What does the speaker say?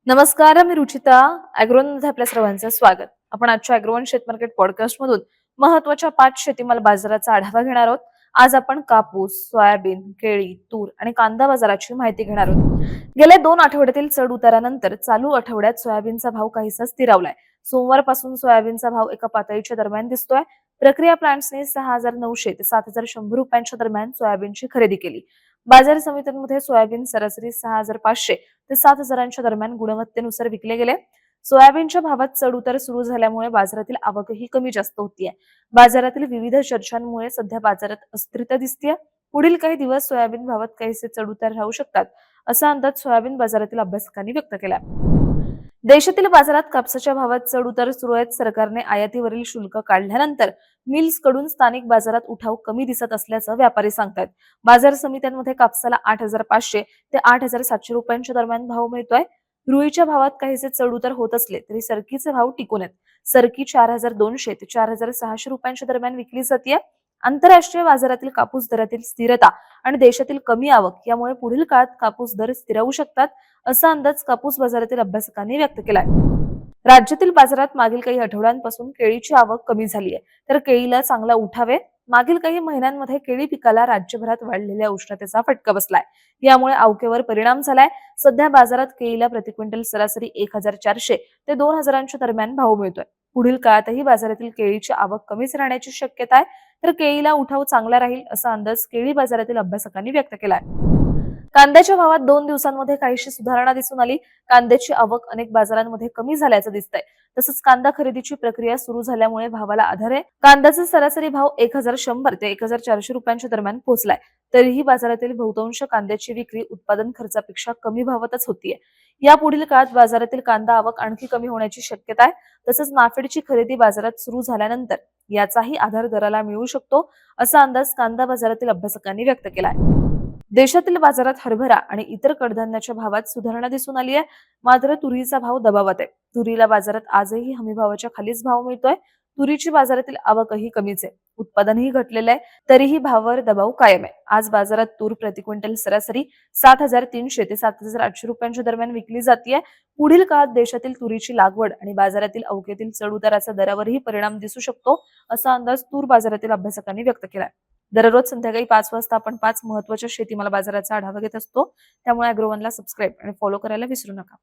नमस्कार, मी रुचिता. मध्ये आपल्या सर्वांचं स्वागत. आपण आजच्या अॅग्रोवन शेत मार्केट पॉडकास्ट मधून महत्वाच्या 5 शेतीमाल बाजाराचा आढावा घेणार आहोत. आज आपण कापूस, सोयाबीन, केळी, तूर आणि कांदा बाजाराची माहिती घेणार आहोत. गेल्या 2 आठवड्यातील चढ उतारानंतर चालू आठवड्यात सोयाबीनचा भाव काहीसा स्थिरावलाय. सोमवारपासून सोयाबीनचा भाव एका पातळीच्या दरम्यान दिसतोय. प्रक्रिया प्लांट्सने 6,900 ते 7,100 रुपयांच्या दरम्यान सोयाबीनची खरेदी केली. बाजार समित्यांमध्ये सोयाबीन सरासरी 6,500 ते 7,000च्या दरम्यान गुणवत्तेनुसार विकले गेले. सोयाबीनच्या भावात चढ उतार सुरू झाल्यामुळे बाजारातील आवकही कमी जास्त होतीये. बाजारातील विविध चर्चांमुळे सध्या बाजारात अस्थिरता दिसतेय. पुढील काही दिवस सोयाबीन भावात काहीसे चढ उतार राहू शकतात, असा अंदाज सोयाबीन बाजारातील अभ्यासकांनी व्यक्त केला. देशातील बाजारात कापसाच्या भावात चढ उतार सुरू आहेत. सरकारने आयातीवरील शुल्क काढल्यानंतर मिल्स कडून स्थानिक बाजारात उठाव कमी दिसत असल्याचं व्यापारी सांगतात. बाजार समित्यांमध्ये कापसाला 8,500 ते 8,700 रुपयांच्या दरम्यान भाव मिळतोय. रुईच्या भावात काहीसे चढ उतार होत असले तरी सरकीचे भाव टिकून आहेत. सरकी 4,200 ते 4,600 रुपयांच्या दरम्यान विकली जाते. आंतरराष्ट्रीय बाजारातील कापूस दरातील स्थिरता आणि देशातील कमी आवक यामुळे पुढील काळात कापूस दर स्थिरावू शकतात, असा अंदाज कापूस बाजारातील अभ्यासकांनी व्यक्त केलाय. राज्यातील बाजारात मागील काही आठवड्यांपासून केळीची आवक कमी झाली आहे, तर केळीला चांगला उठाव आहे. मागील काही महिन्यांमध्ये केळी पिकाला राज्यभरात वाढलेल्या उष्णतेचा फटका बसलाय. यामुळे अवकेवर परिणाम झालाय. सध्या बाजारात केळीला प्रति क्विंटल सरासरी 1,400 ते 2,000च्या दरम्यान भाव मिळतोय. पुढील काळातही बाजारातील केळीची आवक कमीच राहण्याची शक्यता आहे, तर केळीला उठाव चांगला राहील, असा अंदाज केळी बाजारातील अभ्यासकांनी व्यक्त केलाय. कांद्याच्या भावात 2 दिवसांमध्ये काहीशी सुधारणा दिसून आली. कांद्याची आवक अनेक बाजारांमध्ये कमी झाल्याचं दिसतंय. तसंच कांदा खरेदीची प्रक्रिया सुरू झाल्यामुळे भावाला आधार आहे. कांद्याचा सरासरी भाव 1,100 ते 1,400 रुपयांच्या दरम्यान पोहोचलाय. तरीही बाजारातील बहुतांश कांद्याची विक्री उत्पादन खर्चापेक्षा कमी भावातच होतीये. यापुढील काळात बाजारातील कांदा आवक आणखी कमी होण्याची शक्यता आहे. तसंच नाफेडची खरेदी बाजारात सुरू झाल्यानंतर याचाही आधार दराला मिळू शकतो, असा अंदाज कांदा बाजारातील अभ्यासकांनी व्यक्त केलाय. देशातील बाजारात हरभरा आणि इतर कडधान्याच्या भावात सुधारणा दिसून आली आहे. मात्र तुरीचा भाव दबावात आहे. तुरीला बाजारात आजही हमीभावाच्या खालीच भाव मिळतोय. तुरीची बाजारातील आवकही कमीच आहे. उत्पादनही घटलेलं आहे, तरीही भावावर दबाव कायम आहे. आज बाजारात तूर प्रति क्विंटल सरासरी 7,300 ते 7,800 रुपयांच्या दरम्यान विकली जाते. पुढील काळात देशातील तुरीची लागवड आणि बाजारातील अवकेतील चढ उताराचा दरावरही परिणाम दिसू शकतो, असा अंदाज तूर बाजारातील अभ्यासकांनी व्यक्त केलाय. दररोज संध्याकाळी 5 वाजता आपण 5 महत्त्वाच्या शेतीमाल बाजाराचा आढावा घेत असतो. त्यामुळे अॅग्रोवनला सबस्क्राईब आणि फॉलो करायला विसरू नका.